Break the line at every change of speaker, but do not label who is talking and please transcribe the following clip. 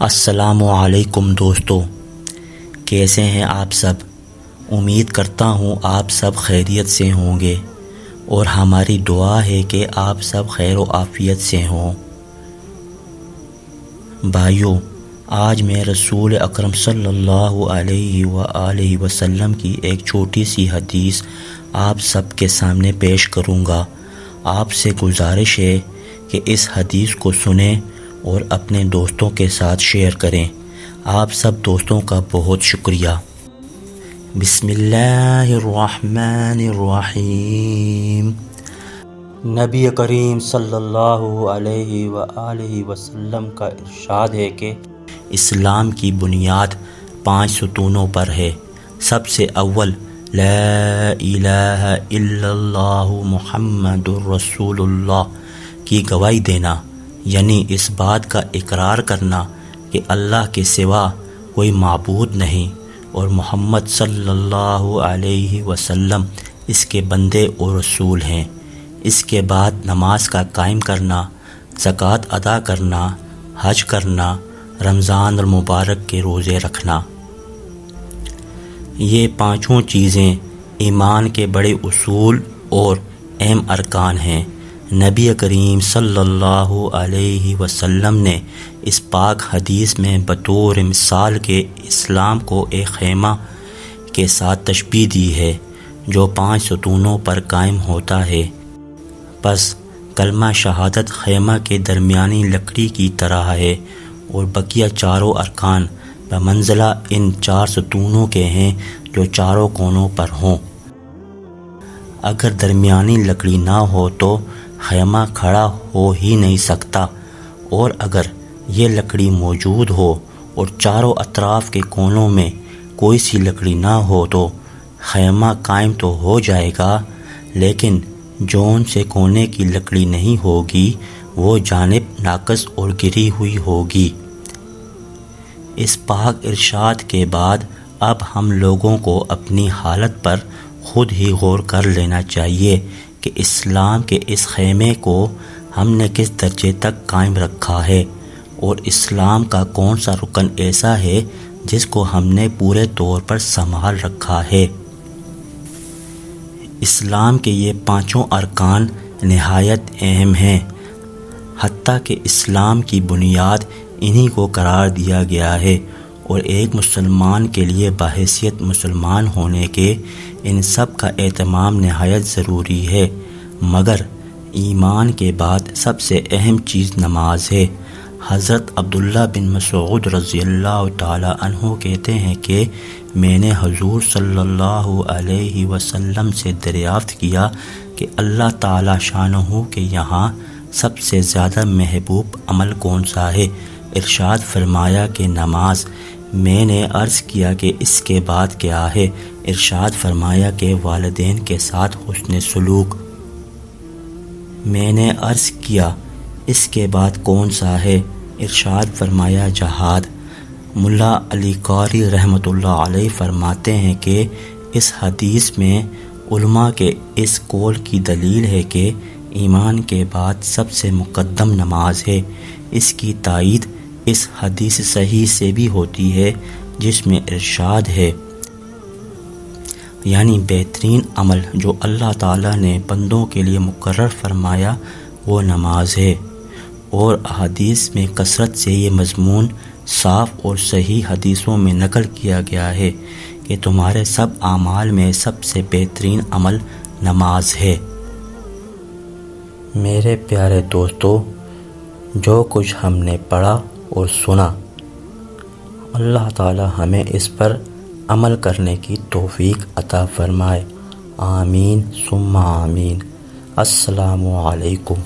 السلام علیکم دوستو، کیسے ہیں آپ سب؟ امید کرتا ہوں آپ سب خیریت سے ہوں گے اور ہماری دعا ہے کہ آپ سب خیر و عافیت سے ہوں۔ بھائیو، آج میں رسول اکرم صلی اللہ علیہ وآلہ وسلم کی ایک چھوٹی سی حدیث آپ سب کے سامنے پیش کروں گا۔ آپ سے گزارش ہے کہ اس حدیث کو سنیں اور اپنے دوستوں کے ساتھ شیئر کریں۔ آپ سب دوستوں کا بہت شکریہ۔ بسم اللہ الرحمن الرحیم۔ نبی کریم صلی اللہ علیہ وآلہ وسلم کا ارشاد ہے کہ اسلام کی بنیاد 5 ستونوں پر ہے۔ سب سے اول لا الہ الا اللہ محمد الرسول اللہ کی گواہی دینا، یعنی اس بات کا اقرار کرنا کہ اللہ کے سوا کوئی معبود نہیں اور محمد صلی اللہ علیہ وسلم اس کے بندے اور رسول ہیں۔ اس کے بعد نماز کا قائم کرنا، زکوٰۃ ادا کرنا، حج کرنا، رمضان المبارک کے روزے رکھنا۔ یہ 5 چیزیں ایمان کے بڑے اصول اور اہم ارکان ہیں۔ نبی کریم صلی اللہ علیہ وسلم نے اس پاک حدیث میں بطور مثال کے اسلام کو ایک خیمہ کے ساتھ تشبیہ دی ہے جو 5 ستونوں پر قائم ہوتا ہے۔ پس کلمہ شہادت خیمہ کے درمیانی لکڑی کی طرح ہے اور بقیہ چاروں ارکان بمنزلہ ان 4 ستونوں کے ہیں جو چاروں کونوں پر ہوں۔ اگر درمیانی لکڑی نہ ہو تو خیمہ کھڑا ہو ہی نہیں سکتا، اور اگر یہ لکڑی موجود ہو اور چاروں اطراف کے کونوں میں کوئی سی لکڑی نہ ہو تو خیمہ قائم تو ہو جائے گا، لیکن جون سے کونے کی لکڑی نہیں ہوگی وہ جانب ناقص اور گری ہوئی ہوگی۔ اس پاک ارشاد کے بعد اب ہم لوگوں کو اپنی حالت پر خود ہی غور کر لینا چاہیے کہ اسلام کے اس خیمے کو ہم نے کس درجے تک قائم رکھا ہے، اور اسلام کا کون سا رکن ایسا ہے جس کو ہم نے پورے طور پر سنبھال رکھا ہے۔ اسلام کے یہ 5 ارکان نہایت اہم ہیں، حتیٰ کہ اسلام کی بنیاد انہی کو قرار دیا گیا ہے، اور ایک مسلمان کے لیے بحیثیت مسلمان ہونے کے ان سب کا اہتمام نہایت ضروری ہے۔ مگر ایمان کے بعد سب سے اہم چیز نماز ہے۔ حضرت عبداللہ بن مسعود رضی اللہ تعالی عنہ کہتے ہیں کہ میں نے حضور صلی اللہ علیہ وسلم سے دریافت کیا کہ اللہ تعالی شانہ کے یہاں سب سے زیادہ محبوب عمل کون سا ہے؟ ارشاد فرمایا کہ نماز۔ میں نے عرض کیا کہ اس کے بعد کیا ہے؟ ارشاد فرمایا کہ والدین کے ساتھ حسن سلوک۔ میں نے عرض کیا اس کے بعد کون سا ہے؟ ارشاد فرمایا جہاد۔ ملا علی قاری رحمۃ اللہ علیہ فرماتے ہیں کہ اس حدیث میں علماء کے اس قول کی دلیل ہے کہ ایمان کے بعد سب سے مقدم نماز ہے۔ اس کی تائید اس حدیث صحیح سے بھی ہوتی ہے جس میں ارشاد ہے، یعنی بہترین عمل جو اللہ تعالیٰ نے بندوں کے لیے مقرر فرمایا وہ نماز ہے، اور حدیث میں کثرت سے یہ مضمون صاف اور صحیح حدیثوں میں نقل کیا گیا ہے کہ تمہارے سب اعمال میں سب سے بہترین عمل نماز ہے۔ میرے پیارے دوستو، جو کچھ ہم نے پڑھا اور سنا، اللہ تعالی ہمیں اس پر عمل کرنے کی توفیق عطا فرمائے۔ آمین ثم آمین۔ السلام علیکم۔